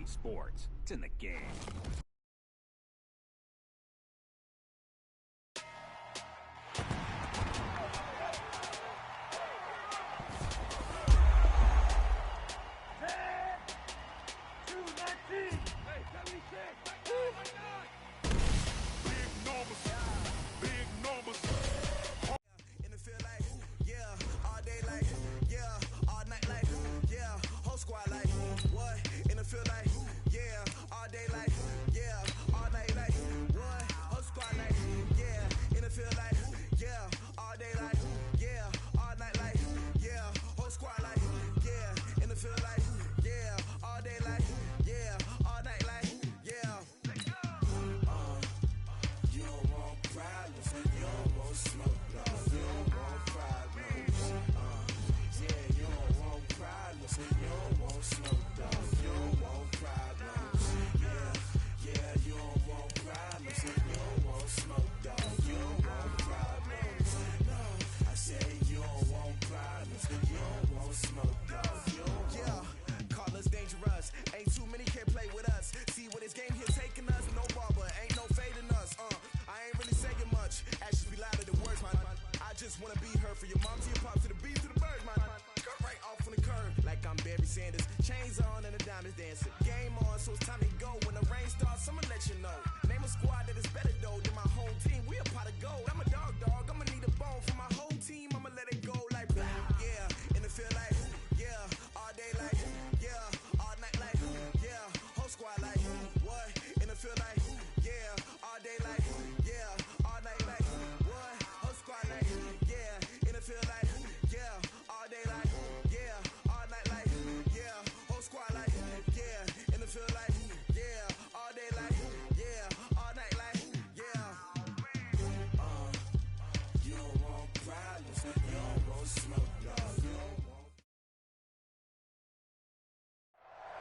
watching sports. It's in the game.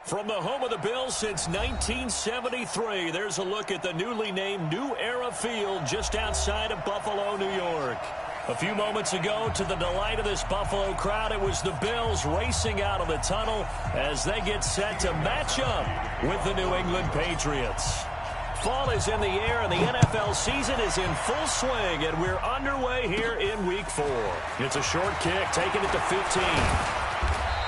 From the home of the Bills since 1973, there's a look at the newly named New Era Field just outside of Buffalo, New York. A few moments ago, to the delight of this Buffalo crowd, it was the Bills racing out of the tunnel as they get set to match up with the New England Patriots. Fall is in the air, and the NFL season is in full swing, and we're underway here in Week 4. It's a short kick, taking it to 15.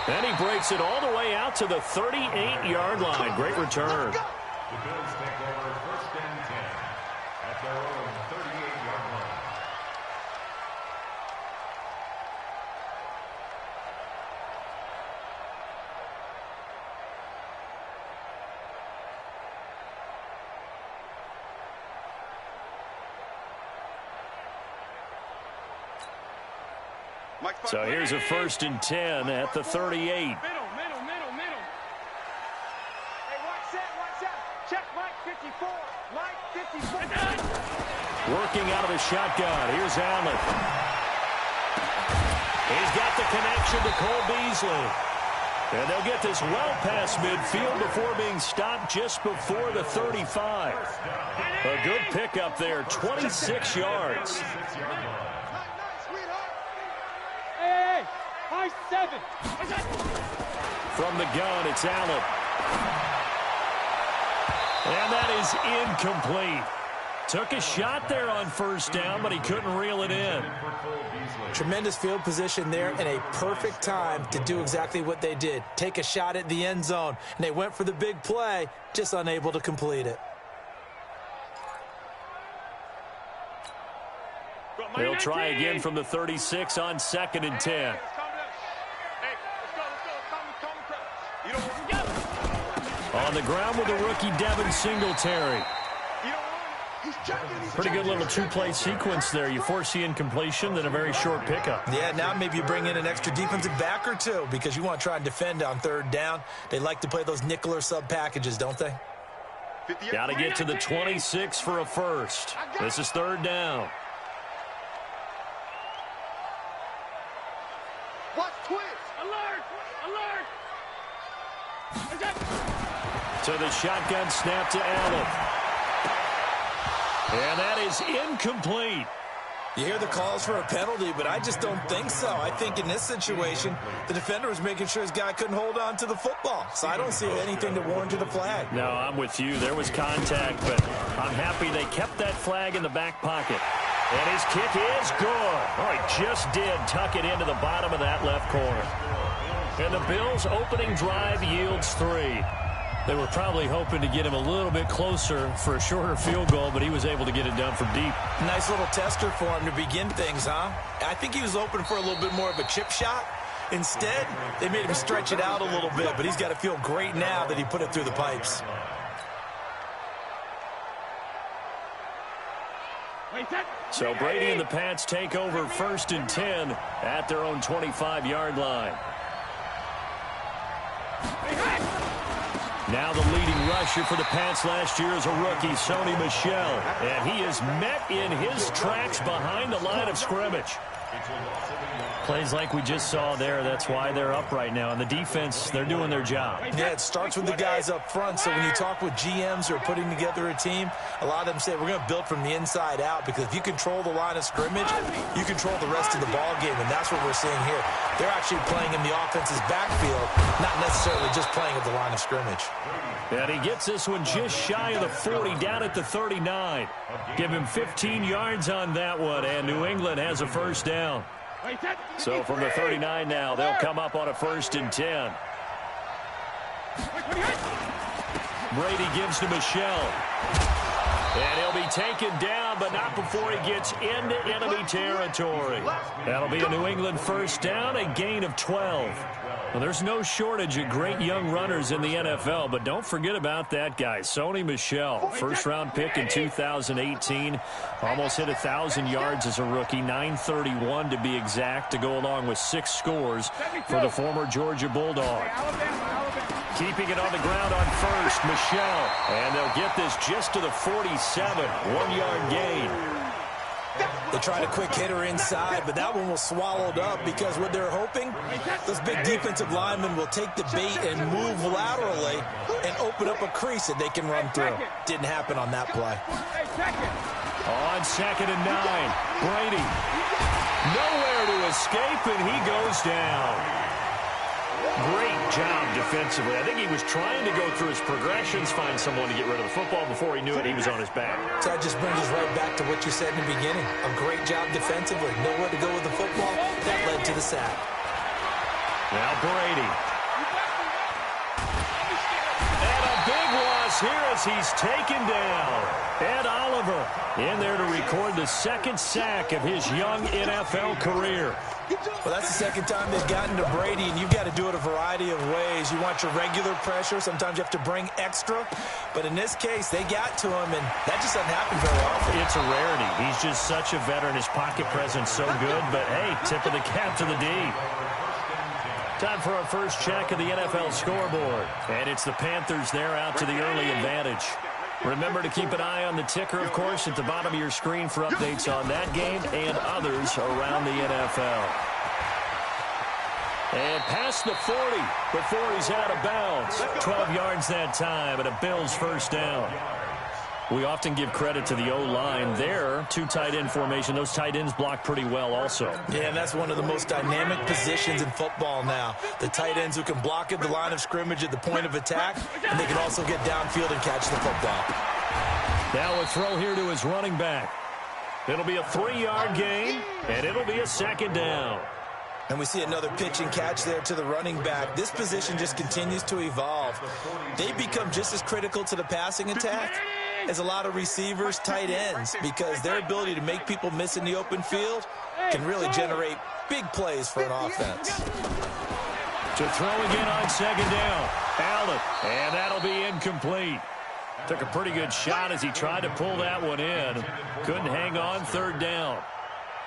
And he breaks it all the way out to the 38-yard line. Great return. The Bills take over 1st and 10 at their own 38-yard line. So here's a 1st and 10 at the 38. Middle. Hey, watch that. Check Mike 54. Mike 54. Working out of the shotgun. Here's Allen. He's got the connection to Cole Beasley. And they'll get this well past midfield before being stopped just before the 35. A good pickup there, 26 yards. High 7. From the gun, it's Allen. And that is incomplete. Took a shot there on 1st down, but he couldn't reel it in. Tremendous field position there and a perfect time to do exactly what they did. Take a shot at the end zone. And they went for the big play, just unable to complete it. They'll try again from the 36 on 2nd and 10. On the ground with the rookie Devin Singletary. Pretty good little two-play sequence there. You force the incompletion, then a very short pickup. Yeah, now maybe you bring in an extra defensive back or two because you want to try and defend on 3rd down. They like to play those nickel or sub packages, don't they? Got to get to the 26 for a 1st. This is 3rd down. Watch twist. Alert. To the shotgun snap to Allen. And that is incomplete. You hear the calls for a penalty, but I just don't think so. I think in this situation, the defender was making sure his guy couldn't hold on to the football. So I don't see anything to warrant the flag. No, I'm with you. There was contact, but I'm happy they kept that flag in the back pocket. And his kick is good. Oh, he just did tuck it into the bottom of that left corner. And the Bills' opening drive yields 3. They were probably hoping to get him a little bit closer for a shorter field goal, but he was able to get it done from deep. Nice little tester for him to begin things, huh? I think he was open for a little bit more of a chip shot. Instead, they made him stretch it out a little bit, but he's got to feel great now that he put it through the pipes. So Brady and the Pats take over 1st and 10 at their own 25-yard line. Now the leading rusher for the Pats last year is a rookie, Sony Michel. And he is met in his tracks behind the line of scrimmage. Plays like we just saw there. That's why they're up right now. And the defense, they're doing their job. Yeah, it starts with the guys up front. So when you talk with GMs who are putting together a team, a lot of them say we're going to build from the inside out, because if you control the line of scrimmage, you control the rest of the ball game. And that's what we're seeing here. They're actually playing in the offense's backfield, not necessarily just playing at the line of scrimmage. And he gets this one just shy of the 40, down at the 39. Give him 15 yards on that one, and New England has a first down. So from the 39 now, they'll come up on a 1st and 10. Brady gives to Michel. And he'll be taken down, but not before he gets into enemy territory. That'll be a New England first down, a gain of 12. Well, there's no shortage of great young runners in the NFL, but don't forget about that guy, Sony Michel. First-round pick in 2018. Almost hit 1,000 yards as a rookie, 931 to be exact, to go along with 6 scores for the former Georgia Bulldog. Keeping it on the ground on first, Michel. And they'll get this just to the 47, 1-yard gain. They tried a quick hitter inside, but that one was swallowed up, because what they're hoping, those big defensive linemen will take the bait and move laterally and open up a crease that they can run through. Didn't happen on that play. On 2nd and 9, Brady. Nowhere to escape, and he goes down. Great job defensively. I think he was trying to go through his progressions, find someone to get rid of the football. Before he knew it, he was on his back. So that just brings us right back to what you said in the beginning. A great job defensively. Nowhere to go with the football. That led to the sack. Now Brady. And a big loss here as he's taken down. Ed Oliver in there to record the 2nd sack of his young NFL career. Well, that's the 2nd time they've gotten to Brady, and you've got to do it a variety of ways. You want your regular pressure. Sometimes you have to bring extra. But in this case, they got to him, and that just doesn't happen very often. It's a rarity. He's just such a veteran. His pocket presence so good. But, hey, tip of the cap to the D. Time for our first check of the NFL scoreboard. And it's the Panthers there out to the early advantage. Remember to keep an eye on the ticker, of course, at the bottom of your screen for updates on that game and others around the NFL. And past the 40 before he's out of bounds. 12 yards that time and a Bills first down. We often give credit to the O-line there. 2 tight end formation. Those tight ends block pretty well also. Yeah, and that's one of the most dynamic positions in football now. The tight ends who can block at the line of scrimmage at the point of attack, and they can also get downfield and catch the football. Now a throw here to his running back. It'll be a 3-yard gain, and it'll be a 2nd down. And we see another pitch and catch there to the running back. This position just continues to evolve. They become just as critical to the passing attack as a lot of receivers, tight ends, because their ability to make people miss in the open field can really generate big plays for an offense. To throw again on 2nd down. Allen, and that'll be incomplete. Took a pretty good shot as he tried to pull that one in. Couldn't hang on, 3rd down.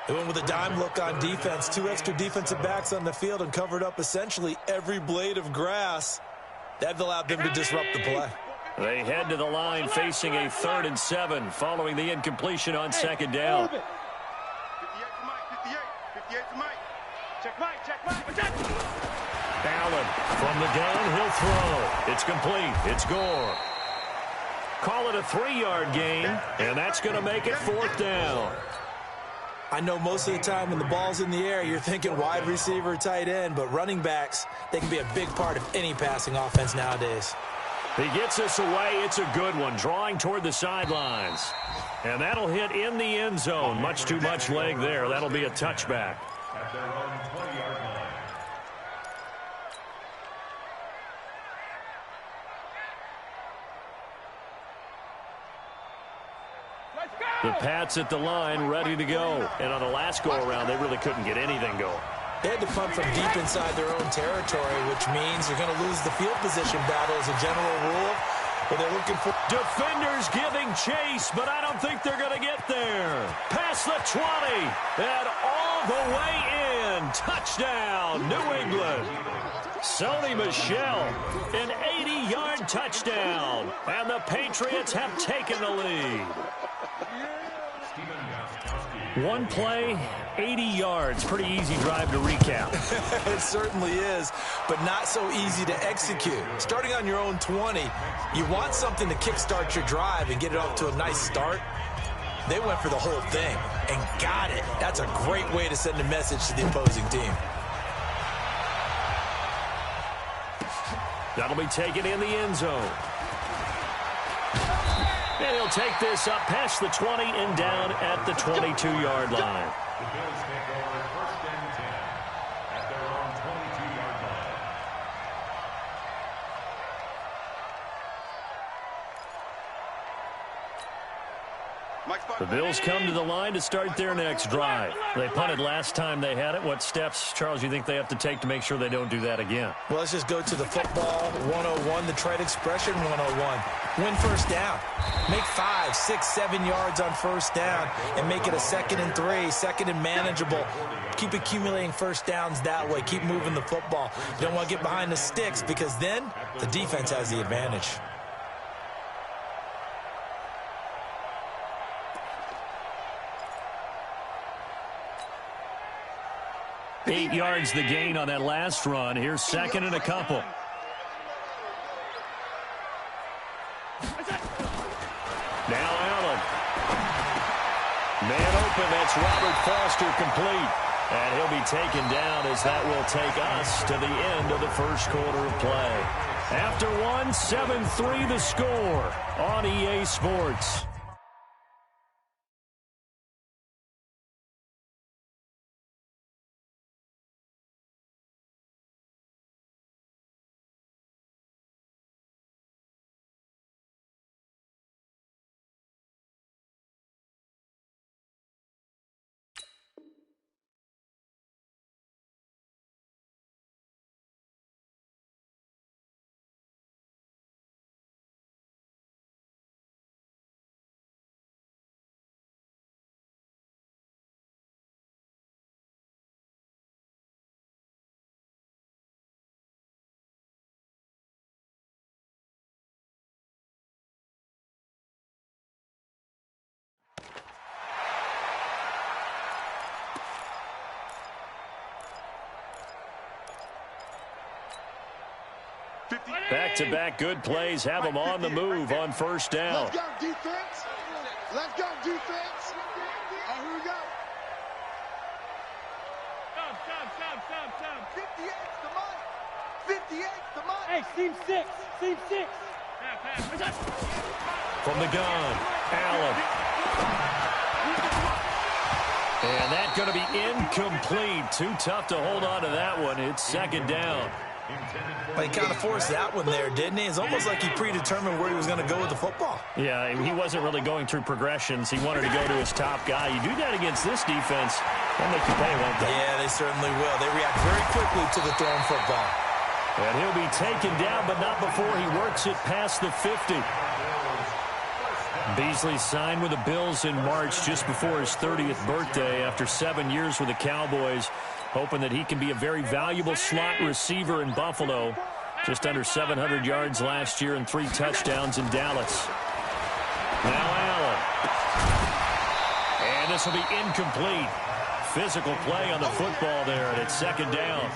They went with a dime look on defense. 2 extra defensive backs on the field and covered up essentially every blade of grass. That allowed them to disrupt the play. They head to the line facing a 3rd and 7 following the incompletion on 2nd down. 58 to Mike, 58 to Mike. Check Mike, check Mike. Allen from the gun, he'll throw. It's complete. It's Gore. Call it a 3-yard gain, and that's going to make it 4th down. I know most of the time when the ball's in the air, you're thinking wide receiver, tight end, but running backs, they can be a big part of any passing offense nowadays. He gets this away. It's a good one, drawing toward the sidelines. And that'll hit in the end zone. Much too much leg there. That'll be a touchback. At their own 20-yard line. The Pats at the line, ready to go. And on the last go-around, they really couldn't get anything going. They had to punt from deep inside their own territory, which means they're going to lose the field position battle as a general rule. But they're looking for defenders giving chase, but I don't think they're going to get there. Past the 20 and all the way in. Touchdown, New England. Sony Michel, an 80-yard touchdown. And the Patriots have taken the lead. One play, 80 yards. Pretty easy drive to recap. It certainly is, but not so easy to execute. Starting on your own 20, you want something to kickstart your drive and get it off to a nice start. They went for the whole thing and got it. That's a great way to send a message to the opposing team. That'll be taken in the end zone. And he'll take this up past the 20 and down at the 22-yard line. The Bills take over first and 10 at their own 22-yard line. The Bills come to the line to start their next drive. They punted last time they had it. What steps, Charles, you think they have to take to make sure they don't do that again? Well, let's just go to the football 101, the trade expression 101. Win first down. Make 5, 6, 7 yards on first down and make it a 2nd and 3, 2nd and manageable. Keep accumulating first downs that way. Keep moving the football. You don't want to get behind the sticks because then the defense has the advantage. 8 yards the gain on that last run. Here's 2nd and a couple. Now Allen. Man open. That's Robert Foster complete. And he'll be taken down as that will take us to the end of the first quarter of play. After one, 7-3 the score on EA Sports. Back-to-back good plays have them on the move on first down. Let's go, defense. Let's go, defense. Oh, here we go. Stop. 58's the money. 58's the money. Hey, seam 6. Seam 6. From the gun, Allen. And that's going to be incomplete. Too tough to hold on to that one. It's 2nd down. Well, he kind of forced that one there, didn't he? It's almost like he predetermined where he was going to go with the football. Yeah, he wasn't really going through progressions. He wanted to go to his top guy. You do that against this defense, they'll make you pay, won't they? Yeah, they certainly will. They react very quickly to the thrown football. And he'll be taken down, but not before he works it past the 50. Beasley signed with the Bills in March just before his 30th birthday after 7 years with the Cowboys, hoping that he can be a very valuable slot receiver in Buffalo. Just under 700 yards last year and 3 touchdowns in Dallas. Now Allen. And this will be incomplete. Physical play on the football there, and it's 2nd down.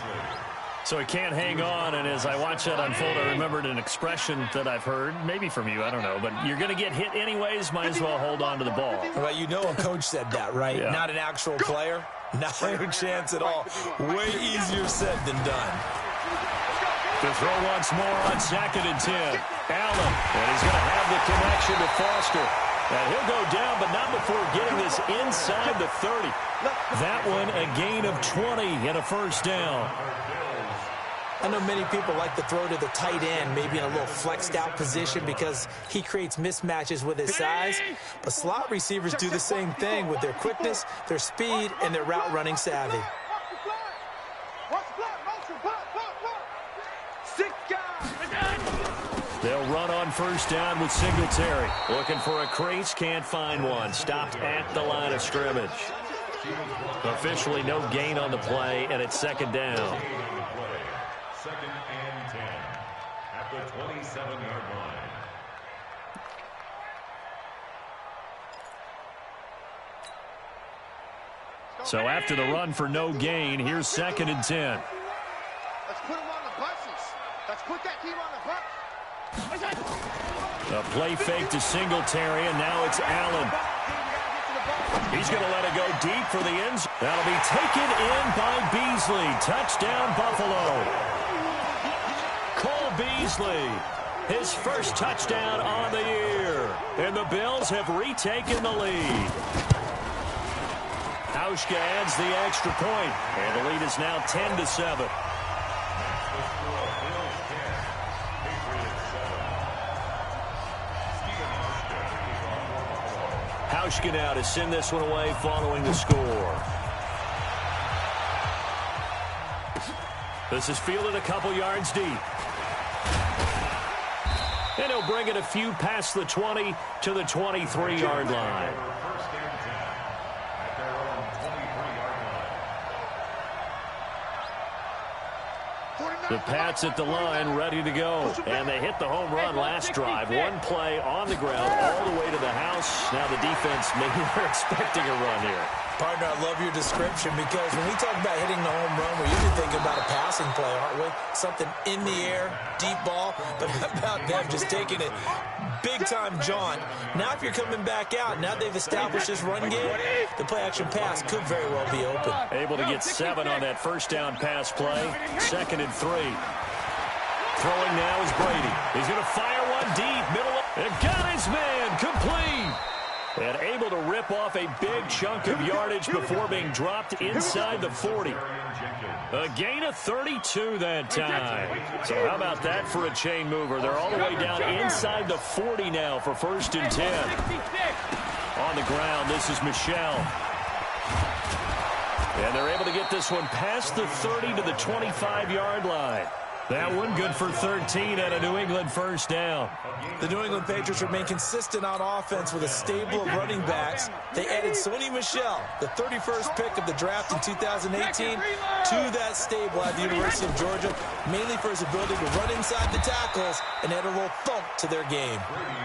So he can't hang on, and as I watch that unfold, I remembered an expression that I've heard, maybe from you, I don't know, but you're going to get hit anyways, might as well hold on to the ball. Well, you know a coach said that, right? Yeah. Not an actual player. Not a chance at all. Way easier said than done. To throw once more on 2nd and 10. Allen, and he's going to have the connection to Foster. And he'll go down, but not before getting this inside the 30. That one a gain of 20 and a first down. I know many people like to throw to the tight end, maybe in a little flexed out position because he creates mismatches with his size. But slot receivers do the same thing with their quickness, their speed, and their route running savvy. They'll run on first down with Singletary. Looking for a crease, can't find one. Stopped at the line of scrimmage. Officially no gain on the play, and it's 2nd down. 2nd and 10 at the 27-yard line. So after the run for no gain, here's 2nd and 10. Let's put him on the buses. Let's put that team on the bus. A play fake to Singletary, and now it's Allen. He's going to let it go deep for the end zone. That'll be taken in by Beasley. Touchdown, Buffalo. Cole Beasley, his first touchdown on the year. And the Bills have retaken the lead. Hauschka adds the extra point, and the lead is now 10-7. Hauschka now to send this one away following the score. This is fielded a couple yards deep. And he'll bring it a few past the 20 to the 23-yard line. First and 10 at their own 23-yard line. The Pats at the line, ready to go. And they hit the home run last drive. One play on the ground all the way to the house. Now the defense, maybe they're expecting a run here. Partner, I love your description because when we talk about hitting the home run, we're usually thinking about a passing play, aren't we? Something in the air, deep ball, but how about them just taking it big-time jaunt. Now if you're coming back out, now they've established this run game, the play-action pass could very well be open. Able to get 7 on that first down pass play. 2nd and 3. Throwing now is Brady. He's going to fire one deep, middle. And got his man, complete. And able to rip off a big chunk of yardage before being dropped inside the 40. A gain of 32 that time. So how about that for a chain mover? They're all the way down inside the 40 now for 1st and 10. On the ground, this is Michel. And they're able to get this one past the 30 to the 25-yard line. That one good for 13 and a New England first down. The New England Patriots remain consistent on offense with a stable of running backs. They added Sony Michel, the 31st pick of the draft in 2018, to that stable at the University of Georgia, mainly for his ability to run inside the tackles and add a little thump to their game.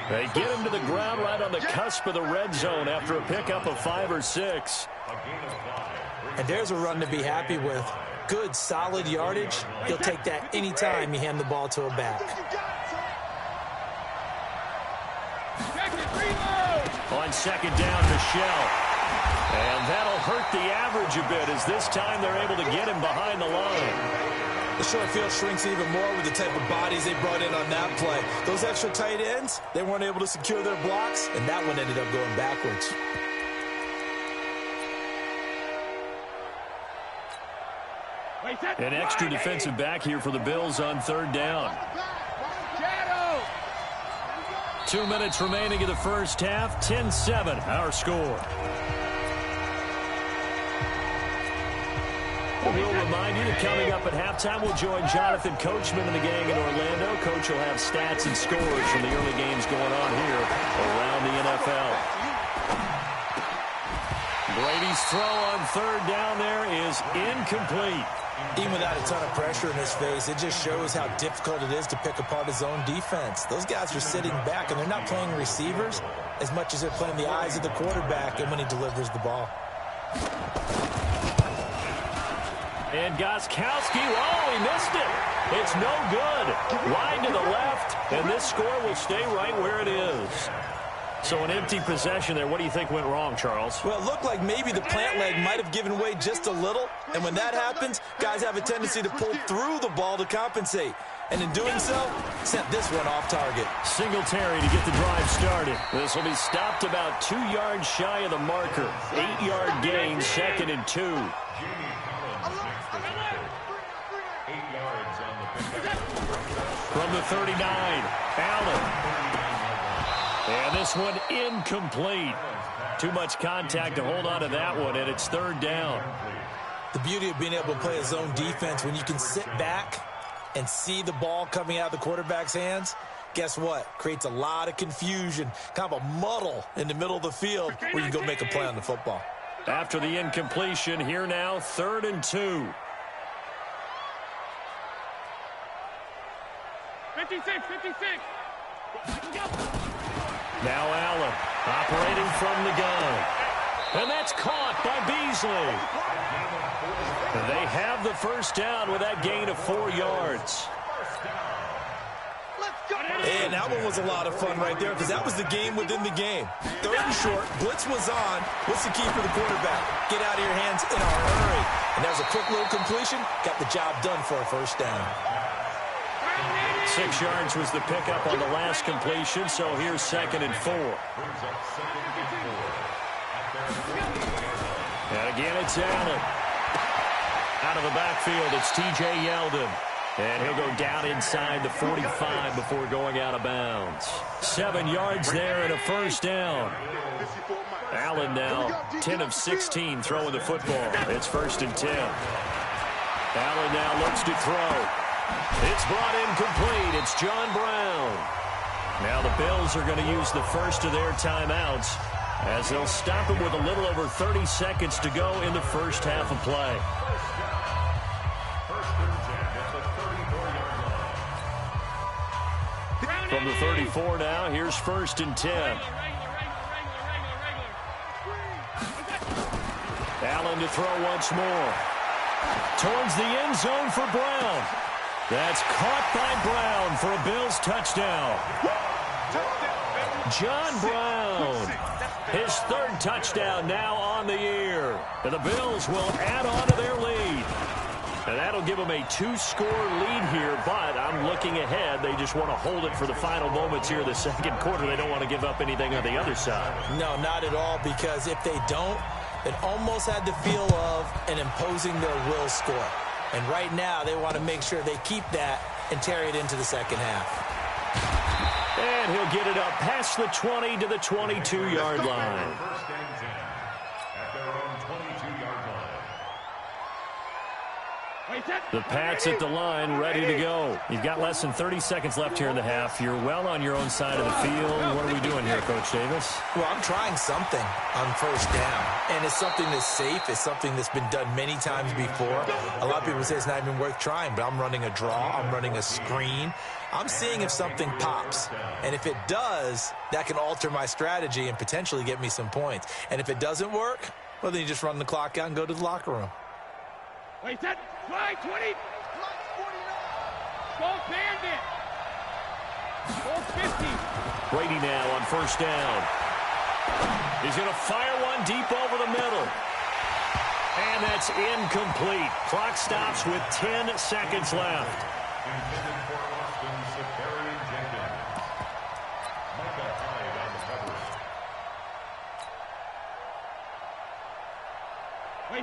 They get him to the ground right on the cusp of the red zone after a pickup of 5 or 6. And there's a run to be happy with. Good, solid yardage. He'll take that anytime you hand the ball to a back. On 2nd down, Michel. And that'll hurt the average a bit as this time they're able to get him behind the line. The short field shrinks even more with the type of bodies they brought in on that play. Those extra tight ends, they weren't able to secure their blocks, and that one ended up going backwards. An extra defensive back here for the Bills on 3rd down. 2 minutes remaining in the first half. 10-7, our score. We'll remind you that coming up at halftime, we'll join Jonathan Coachman and the gang in Orlando. Coach will have stats and scores from the early games going on here around the NFL. Brady's throw on 3rd down there is incomplete. Even without a ton of pressure in his face, it just shows how difficult it is to pick apart his own defense. Those guys are sitting back, and they're not playing receivers as much as they're playing the eyes of the quarterback and when he delivers the ball. And Gostkowski, oh, he missed it. It's no good. Wide to the left, and this score will stay right where it is. So an empty possession there. What do you think went wrong, Charles? Well, it looked like maybe the plant leg might have given way just a little. And when that happens, guys have a tendency to pull through the ball to compensate. And in doing so, sent this one off target. Singletary to get the drive started. This will be stopped about 2 yards shy of the marker. 8-yard gain, 2nd and 2. From the 39, Allen. And this one incomplete. Too much contact to hold on to that one, and it's 3rd down. The beauty of being able to play a zone defense, when you can sit back and see the ball coming out of the quarterback's hands, guess what? Creates a lot of confusion, kind of a muddle in the middle of the field where you can go make a play on the football. After the incompletion, here now, 3rd and 2. 56. Now Allen operating from the gun. And that's caught by Beasley. They have the first down with that gain of 4 yards. And that one was a lot of fun right there because that was the game within the game. 3rd and short, blitz was on. What's the key for the quarterback? Get out of your hands in a hurry. And that was a quick little completion. Got the job done for a first down. 6 yards was the pickup on the last completion, so here's 2nd and 4. And again, it's Allen. Out of the backfield, it's T.J. Yeldon. And he'll go down inside the 45 before going out of bounds. 7 yards there and a first down. Allen now 10 of 16 throwing the football. It's 1st and 10. Allen now looks to throw. It's brought in complete. It's John Brown. Now the Bills are going to use the first of their timeouts as they'll stop it with a little over 30 seconds to go in the first half of play. From the 34 now, here's 1st and 10. Allen to throw once more. Towards the end zone for Brown. That's caught by Brown for a Bills touchdown. John Brown, his 3rd touchdown now on the year. And the Bills will add on to their lead. And that'll give them a 2-score lead here, but I'm looking ahead. They just want to hold it for the final moments here of the 2nd quarter. They don't want to give up anything on the other side. No, not at all, because if they don't, it almost had the feel of an imposing their will score. And right now, they want to make sure they keep that and carry it into the 2nd half. And he'll get it up past the 20 to the 22-yard line. The Pats at the line, ready to go. You've got less than 30 seconds left here in the half. You're well on your own side of the field. What are we doing here, Coach Davis? Well, I'm trying something on first down, and it's something that's safe. It's something that's been done many times before. A lot of people say it's not even worth trying, but I'm running a draw. I'm running a screen. I'm seeing if something pops, and if it does, that can alter my strategy and potentially get me some points. And if it doesn't work, well, then you just run the clock out and go to the locker room. Wait, set. Fly, 20. Go Bandit. Go 50. Brady now on first down. He's going to fire one deep over the middle. And that's incomplete. Clock stops with 10 seconds left.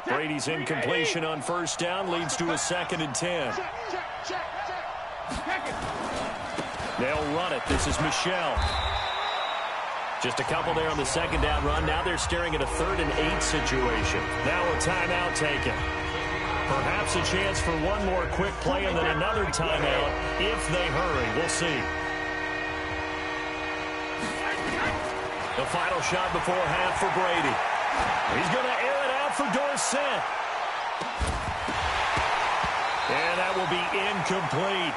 Brady's incompletion on first down leads to a 2nd and 10. They'll run it. This is Michel. Just a couple there on the 2nd down run. Now they're staring at a 3rd and 8 situation. Now a timeout taken. Perhaps a chance for one more quick play and then another timeout if they hurry. We'll see. The final shot before half for Brady. He's going to air it out for Dorsett. And that will be incomplete.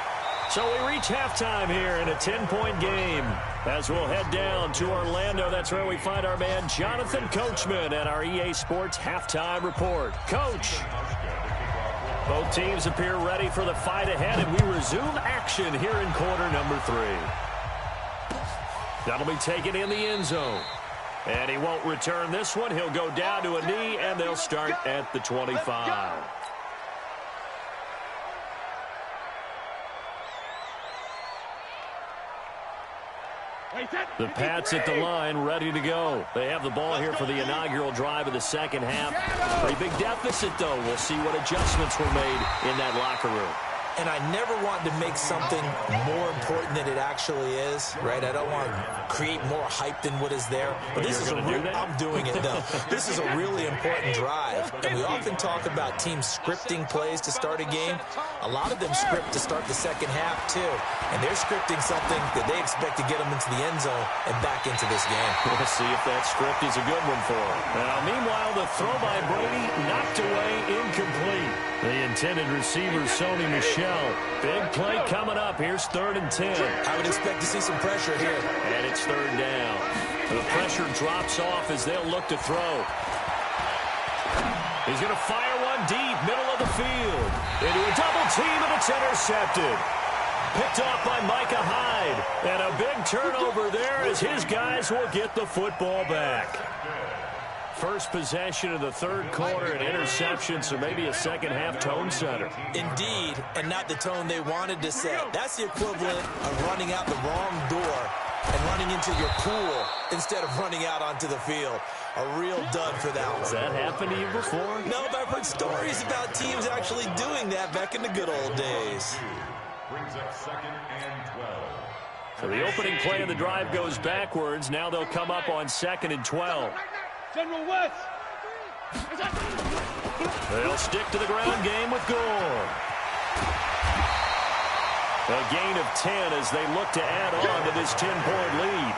So we reach halftime here in a 10-point game. As we'll head down to Orlando, that's where we find our man Jonathan Coachman at our EA Sports Halftime Report. Coach. Both teams appear ready for the fight ahead, and we resume action here in quarter number 3. That'll be taken in the end zone. And he won't return this one. He'll go down to a knee, and they'll start at the 25. The Pats at the line, ready to go. They have the ball here for the inaugural drive of the second half. Pretty big deficit, though. We'll see what adjustments were made in that locker room. And I never want to make something more important than it actually is, right? I don't want to create more hype than what is there. But this is a real, I'm doing it, though. This is a really important drive. And we often talk about teams scripting plays to start a game. A lot of them script to start the second half, too. And they're scripting something that they expect to get them into the end zone and back into this game. We'll see if that script is a good one for them. Now, meanwhile, the throw by Brady knocked away, incomplete. The intended receiver, Sony Michel. Big play coming up. Here's 3rd and 10. I would expect to see some pressure here. And it's 3rd down. The pressure drops off as they'll look to throw. He's going to fire one deep, middle of the field. Into a double team, and it's intercepted. Picked off by Micah Hyde. And a big turnover there as his guys will get the football back. First possession of the 3rd quarter, an interception, so maybe a second-half tone setter. Indeed, and not the tone they wanted to set. That's the equivalent of running out the wrong door and running into your pool instead of running out onto the field. A real dud for that one. Has that happened to you before? No, but I've heard stories about teams actually doing that back in the good old days. Brings up 2nd and 12. So the opening play of the drive goes backwards. Now they'll come up on 2nd and 12. General West. They'll stick to the ground game with Gore. A gain of 10 as they look to add on to this 10-point lead.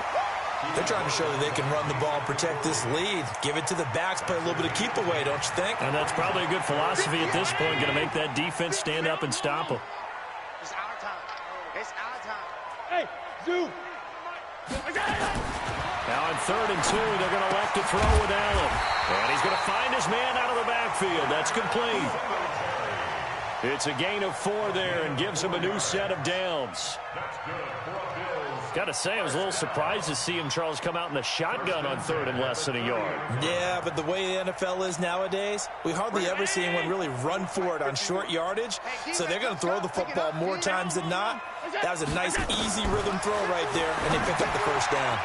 They're trying to show that they can run the ball and protect this lead. Give it to the backs, play a little bit of keep away, don't you think? And that's probably a good philosophy at this point, going to make that defense stand up and stop them. It's our time. It's our time. Hey, Zoo. Now on 3rd and 2, they're going to elect to throw with Allen. And he's going to find his man out of the backfield. That's complete. It's a gain of 4 there and gives him a new set of downs. Got to say, I was a little surprised to see him, Charles, come out in the shotgun on 3rd and less than a yard. Yeah, but the way the NFL is nowadays, we hardly ever see anyone really run for it on short yardage. So they're going to throw the football more times than not. That was a nice, easy rhythm throw right there, and they picked up the 1st down.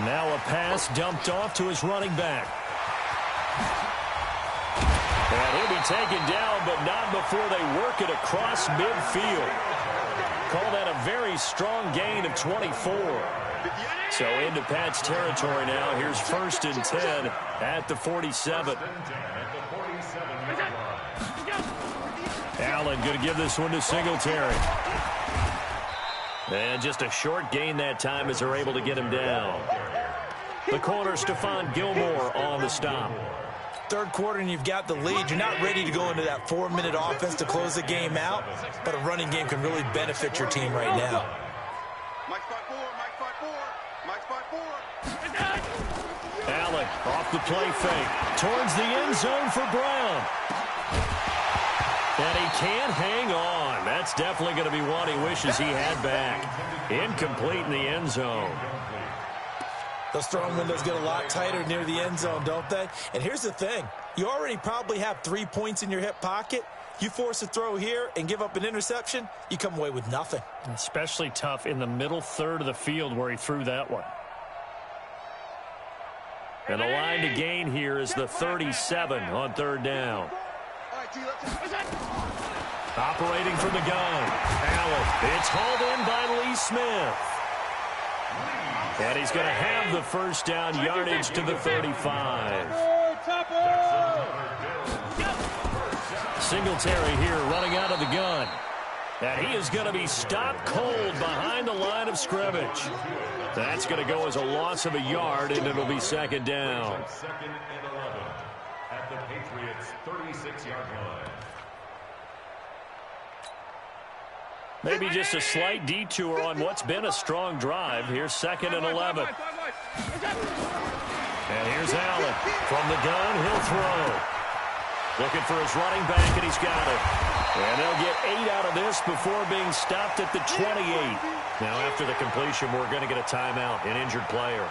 Now a pass dumped off to his running back. And he'll be taken down, but not before they work it across midfield. Call that a very strong gain of 24. So into Pat's territory now. Here's 1st and 10 at the 47. Allen going to give this one to Singletary. And just a short gain that time as they're able to get him down. The corner, Stephon Gilmore on the stop. 3rd quarter and you've got the lead. You're not ready to go into that 4-minute offense to close the game out, but a running game can really benefit your team right now. Mike 5-4, Mike 5-4, Mike 5-4. Allen off the play fake towards the end zone for Brown. And he can't hang on. That's definitely going to be one he wishes he had back. Incomplete in the end zone. Those throwing windows get a lot tighter near the end zone, don't they? And here's the thing. You already probably have 3 points in your hip pocket. You force a throw here and give up an interception, you come away with nothing. Especially tough in the middle 3rd of the field where he threw that one. And the line to gain here is the 37 on 3rd down. Operating from the gun. Allen. It's hauled in by Lee Smith. And he's going to have the 1st down yardage to the 35. Singletary here running out of the gun. And he is going to be stopped cold behind the line of scrimmage. That's going to go as a loss of a yard, and it'll be 2nd down. 2nd and 11 at the Patriots' 36-yard line. Maybe just a slight detour on what's been a strong drive. Here's 2nd and 11. And here's Allen. From the gun, he'll throw. Looking for his running back, and he's got it. And they'll get 8 out of this before being stopped at the 28. Now, after the completion, we're going to get a timeout, an injured player.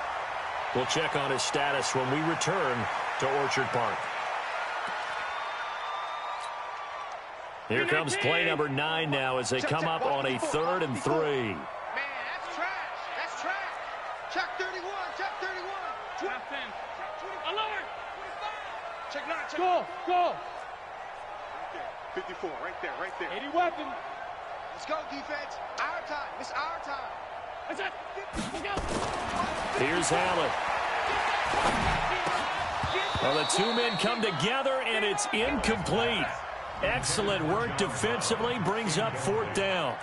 We'll check on his status when we return to Orchard Park. Here comes play number 9 now as they come up on a 3rd and 3. Man, that's trash. That's trash. Check 31. Check 31. Top 10. Alert. Check 9. Check Go. Go. 54. Right there. Right there. 80 weapon. Let's go, defense. Our time. It's our time. That's it. Let's go. Here's Allen. Well, the two men come together, and it's incomplete. Excellent work defensively, brings up 4th down.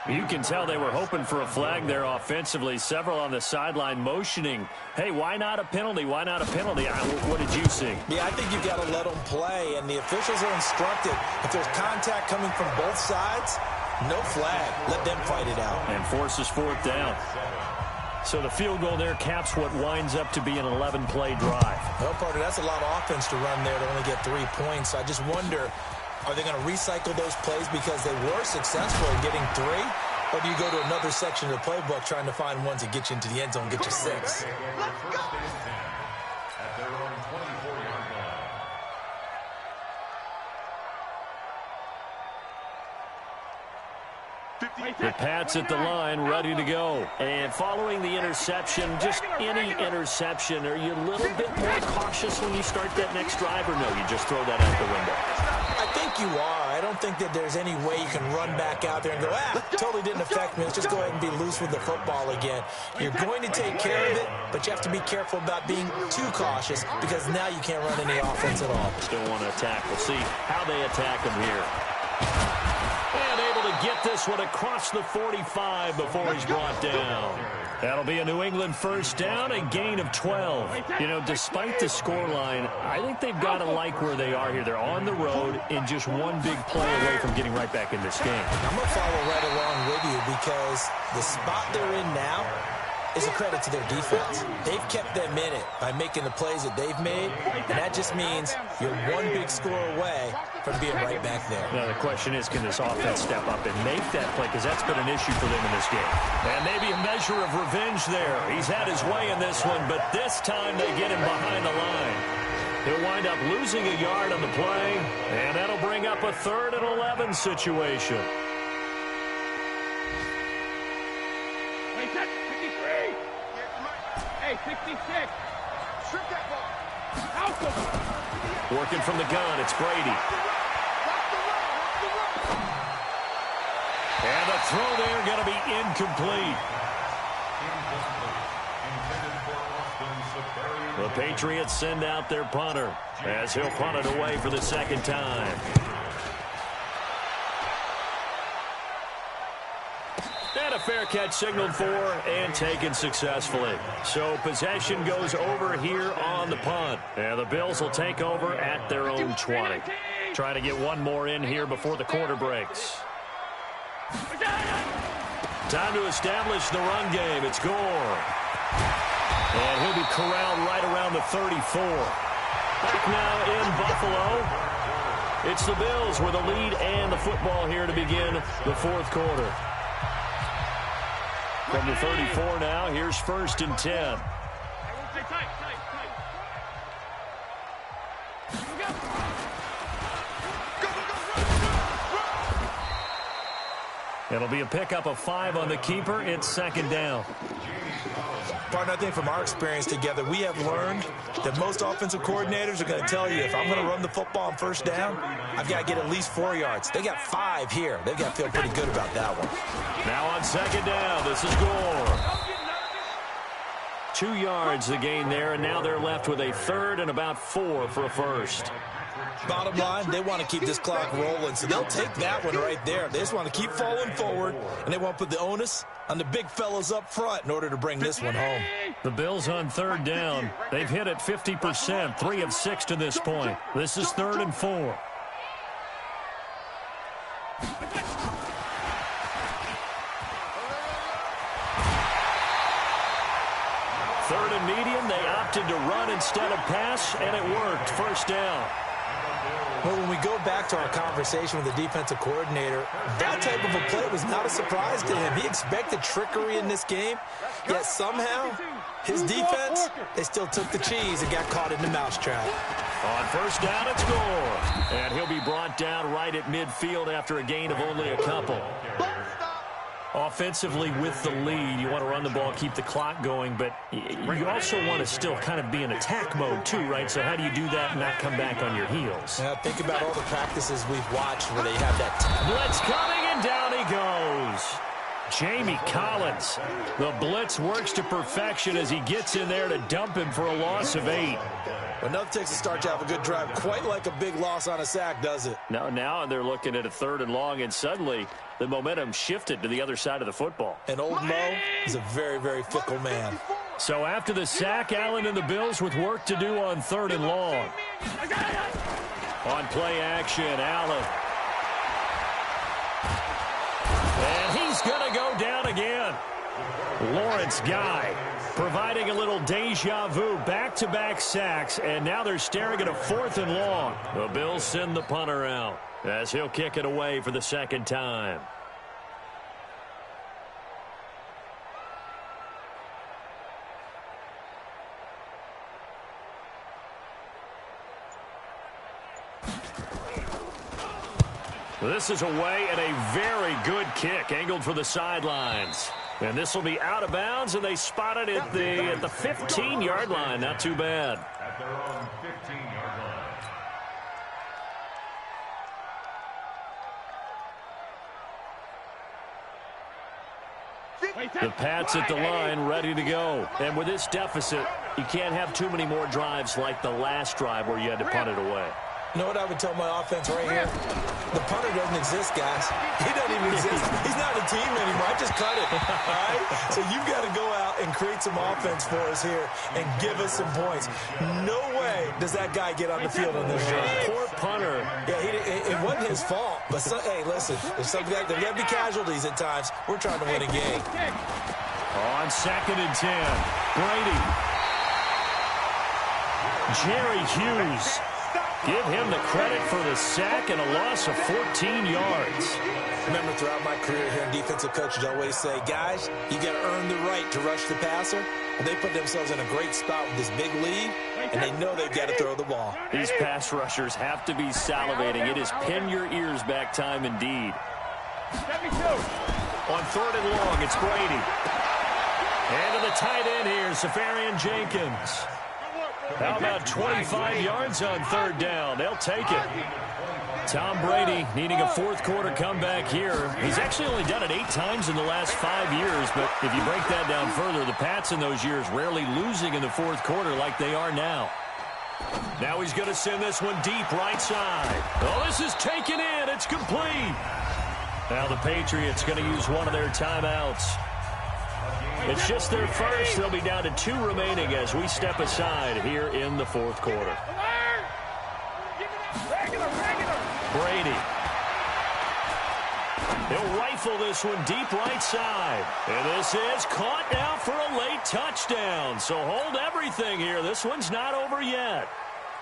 You can tell they were hoping for a flag there offensively. Several on the sideline motioning, hey, why not a penalty? Why not a penalty? What did you see? Yeah, I think you've got to let them play, and the officials are instructed. If there's contact coming from both sides, no flag. Let them fight it out. And forces 4th down. So the field goal there caps what winds up to be an 11-play drive. No, partner, that's a lot of offense to run there to only get 3 points. I just wonder, are they going to recycle those plays because they were successful in getting 3? Or do you go to another section of the playbook trying to find ones that get you into the end zone, get you 6? Let's go! At their own 24-yard line. The Pats at the line, ready to go. And following the interception, just any interception, are you a little bit more cautious when you start that next drive, or no, you just throw that out the window? I think you are. I don't think that there's any way you can run back out there and go, totally didn't affect me. Let's just go ahead and be loose with the football again. You're going to take care of it, but you have to be careful about being too cautious because now you can't run any offense at all. Still want to attack. We'll see how they attack him here. And able to get this one across the 45 before he's brought down. That'll be a New England 1st down, a gain of 12. You know, despite the scoreline, I think they've got to like where they are here. They're on the road and just one big play away from getting right back in this game. I'm going to follow right along with you because the spot they're in now is a credit to their defense. They've kept them in it by making the plays that they've made, and that just means you're one big score away from being right back there. Now, the question is, can this offense step up and make that play? Because that's been an issue for them in this game. And maybe a measure of revenge there. He's had his way in this one, but this time they get him behind the line. He'll wind up losing a yard on the play, and that'll bring up a 3rd and 11 situation. Hey, 53. Hey, 66. Strip that ball. Out of it. Working from the gun, it's Brady. And the throw there going to be incomplete. The Patriots send out their punter as he'll punt it away for the 2nd time. And a fair catch signaled for and taken successfully. So possession goes over here on the punt. And the Bills will take over at their own 20. Trying to get one more in here before the quarter breaks. Time to establish the run game. It's Gore. And he'll be corralled right around the 34. Back now in Buffalo. It's the Bills with a lead and the football here to begin the 4th quarter. From the 34 now, here's 1st and 10. It'll be a pickup of 5 on the keeper. It's 2nd down. Partner, I think from our experience together, we have learned that most offensive coordinators are going to tell you, if I'm going to run the football on 1st down, I've got to get at least 4 yards. They got 5 here. They've got to feel pretty good about that one. Now on 2nd down, this is Gore. 2 yards the gain there, and now they're left with a 3rd and about 4 for a 1st. Bottom line, they want to keep this clock rolling, so they'll take that one right there. They just want to keep falling forward, and they want to put the onus on the big fellas up front in order to bring this one home. The Bills on 3rd down. They've hit it 50%, 3 of 6 to this point. This is 3rd and 4. Third and medium, they opted to run instead of pass, and it worked. 1st down. Well, when we go back to our conversation with the defensive coordinator, that type of a play was not a surprise to him. He expected trickery in this game, yet somehow his defense, they still took the cheese and got caught in the mousetrap. On first down and score. And he'll be brought down right at midfield after a gain of only a couple. Offensively with the lead, you want to run the ball, keep the clock going, but you also want to still kind of be in attack mode too, right? So how do you do that and not come back on your heels? Now think about all the practices we've watched where they have that. Blitz coming, and down he goes. Jamie Collins. The blitz works to perfection as he gets in there to dump him for a loss of 8. Well, nothing takes a start to have a good drive, quite like a big loss on a sack, does it? No, now they're looking at a 3rd and long, and suddenly the momentum shifted to the other side of the football. And old Mo is a very, very fickle man. So after the sack, Allen and the Bills with work to do on 3rd and long. On play action, Allen. And he's going to go down again. Lawrence Guy providing a little deja vu, back-to-back sacks, and now they're staring at a 4th and long. The Bills send the punter out as he'll kick it away for the 2nd time. This is away and a very good kick angled for the sidelines. And this will be out of bounds, and they spot it at the 15-yard line. Not too bad. At their own 15-yard line. The Pats at the line, ready to go. And with this deficit, you can't have too many more drives like the last drive where you had to punt it away. You know what I would tell my offense right here? The punter doesn't exist, guys. He doesn't even exist. He's not a team anymore. I just cut it, all right? So you've got to go out and create some offense for us here and give us some points. No way does that guy get on the field on this drive. Poor punter. Yeah, it wasn't his fault. But, hey, listen, there's got to be casualties at times. We're trying to win a game. On 2nd and 10, Brady. Jerry Hughes. Give him the credit for the sack and a loss of 14 yards. Remember, throughout my career here, defensive coaches always say, guys, you got to earn the right to rush the passer. And they put themselves in a great spot with this big lead, and they know they've got to throw the ball. These pass rushers have to be salivating. It is pin your ears back time indeed. 72. On 3rd and long, it's Brady. And to the tight end here, Safarian Jenkins. How about 25 yards on 3rd down? They'll take it. Tom Brady needing a 4th quarter comeback here. He's actually only done it 8 times in the last 5 years, but if you break that down further, the Pats in those years rarely losing in the 4th quarter like they are now. Now he's going to send this one deep right side. Oh, this is taken in. It's complete. Now the Patriots going to use one of their timeouts. It's just their first. They'll be down to 2 remaining as we step aside here in the 4th quarter. Brady. He'll rifle this one deep right side. And this is caught now for a late touchdown. So hold everything here. This one's not over yet.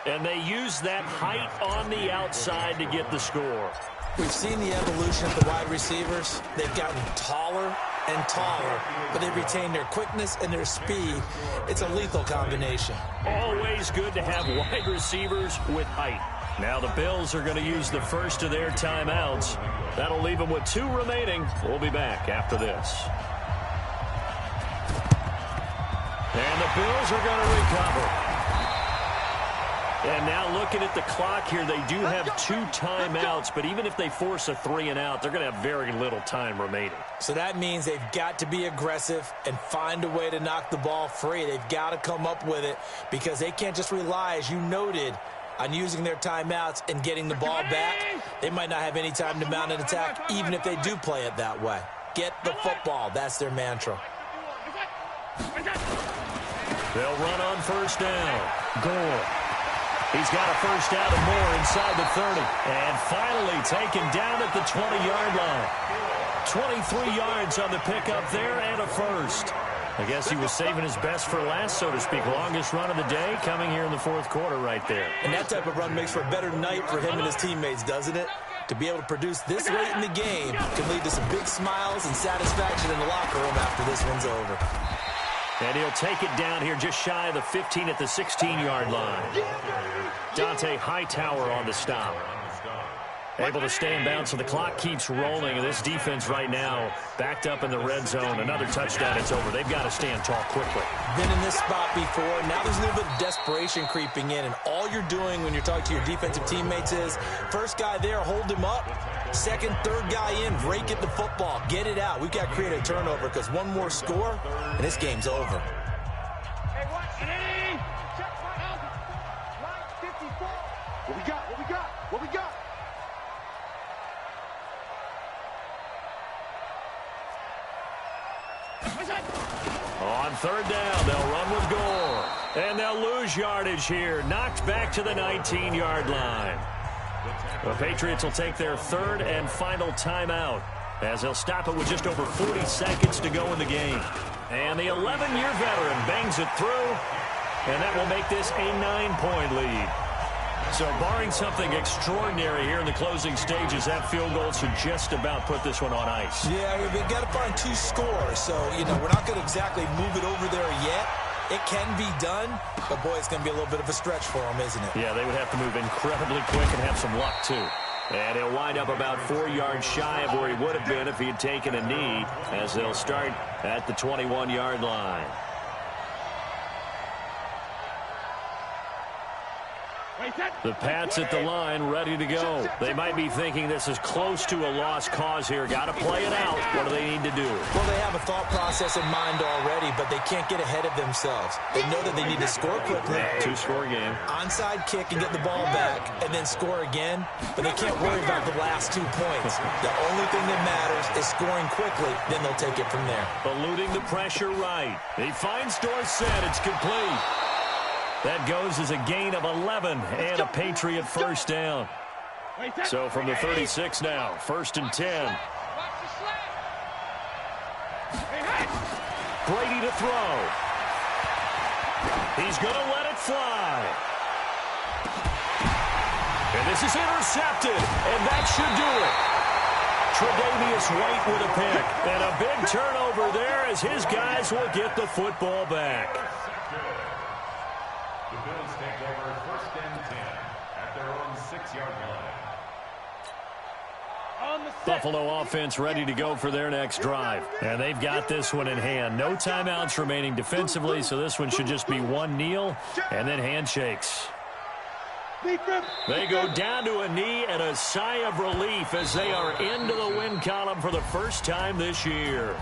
And they use that height on the outside to get the score. We've seen the evolution of the wide receivers. They've gotten taller and taller, but they've retained their quickness and their speed. It's a lethal combination. Always good to have wide receivers with height. Now the Bills are going to use the first of their timeouts. That'll leave them with 2 remaining. We'll be back after this. And the Bills are going to recover. And now looking at the clock here, they do have 2 timeouts, but even if they force a 3 and out, they're going to have very little time remaining. So that means they've got to be aggressive and find a way to knock the ball free. They've got to come up with it because they can't just rely, as you noted, on using their timeouts and getting the ball back. They might not have any time to mount an attack, even if they do play it that way. Get the football. That's their mantra. They'll run on first down. Gore. He's got a first out and more inside the 30. And finally taken down at the 20-yard line. 23 yards on the pickup there and a first. I guess he was saving his best for last, so to speak. Longest run of the day coming here in the fourth quarter right there. And that type of run makes for a better night for him and his teammates, doesn't it? To be able to produce this late in the game can lead to some big smiles and satisfaction in the locker room after this one's over. And he'll take it down here just shy of the 15 at the 16-yard line. Dante Hightower on the stop. Able to stay in bounds, so the clock keeps rolling. And this defense right now backed up in the red zone. Another touchdown, it's over. They've got to stand tall quickly. Been in this spot before. Now there's a little bit of desperation creeping in. And all you're doing when you're talking to your defensive teammates is, first guy there, hold him up. Second, third guy in, break it the football. Get it out. We've got to create a turnover because one more score, and this game's over. Hey, watch. Check my out. Line 54. What we got? What we got? What we got? On third down, they'll run with Gore. And they'll lose yardage here. Knocked back to the 19-yard line. The Patriots will take their third and final timeout as they'll stop it with just over 40 seconds to go in the game. And the 11-year veteran bangs it through, and that will make this a 9-point lead. So barring something extraordinary here in the closing stages, that field goal should just about put this one on ice. Yeah, we've got to find 2 scores. So, we're not going to exactly move it over there yet. It can be done, but, boy, it's going to be a little bit of a stretch for them, isn't it? Yeah, they would have to move incredibly quick and have some luck, too. And he'll wind up about 4 yards shy of where he would have been if he had taken a knee, as they'll start at the 21-yard line. The Pats at the line, ready to go. They might be thinking this is close to a lost cause here. Got to play it out. What do they need to do? Well, they have a thought process in mind already, but they can't get ahead of themselves. They know that they need to score quickly. 2-score game. Onside kick and get the ball back, and then score again. But they can't worry about the last 2 points. The only thing that matters is scoring quickly. Then they'll take it from there. Eluding the pressure right. He finds Dorsett. It's complete. That goes as a gain of 11 and a Patriot first down. So from the 36 now, 1st and 10. Brady to throw. He's going to let it fly. And this is intercepted, and that should do it. Tre'Davious White with a pick. And a big turnover there as his guys will get the football back. The Bills take over 1st and 10 at their own 6-yard line. Buffalo offense ready to go for their next drive. And they've got this one in hand. No timeouts remaining defensively, so this one should just be one kneel and then handshakes. They go down to a knee and a sigh of relief as they are into the win column for the first time this year.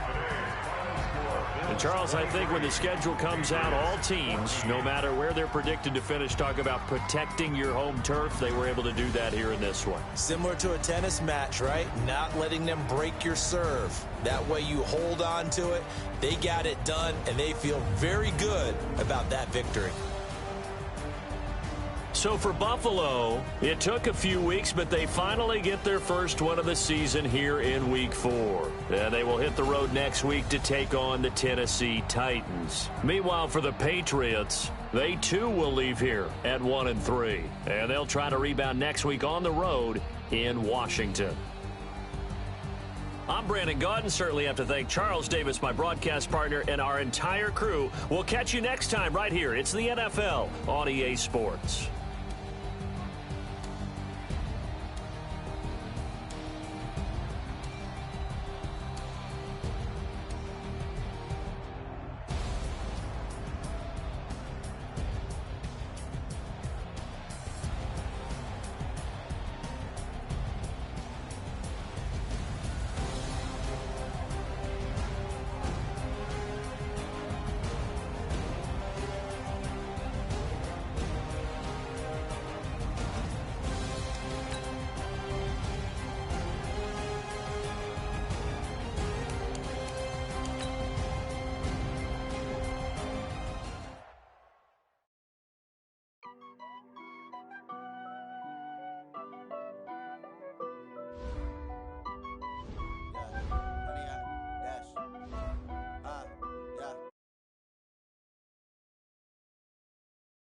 And Charles, I think when the schedule comes out, all teams, no matter where they're predicted to finish, talk about protecting your home turf. They were able to do that here in this one. Similar to a tennis match, right? Not letting them break your serve. That way you hold on to it. They got it done, and they feel very good about that victory. So for Buffalo, it took a few weeks, but they finally get their first one of the season here in Week 4. They will hit the road next week to take on the Tennessee Titans. Meanwhile, for the Patriots, they too will leave here at 1-3. And they'll try to rebound next week on the road in Washington. I'm Brandon Gaudin. Certainly have to thank Charles Davis, my broadcast partner, and our entire crew. We'll catch you next time right here. It's the NFL on EA Sports.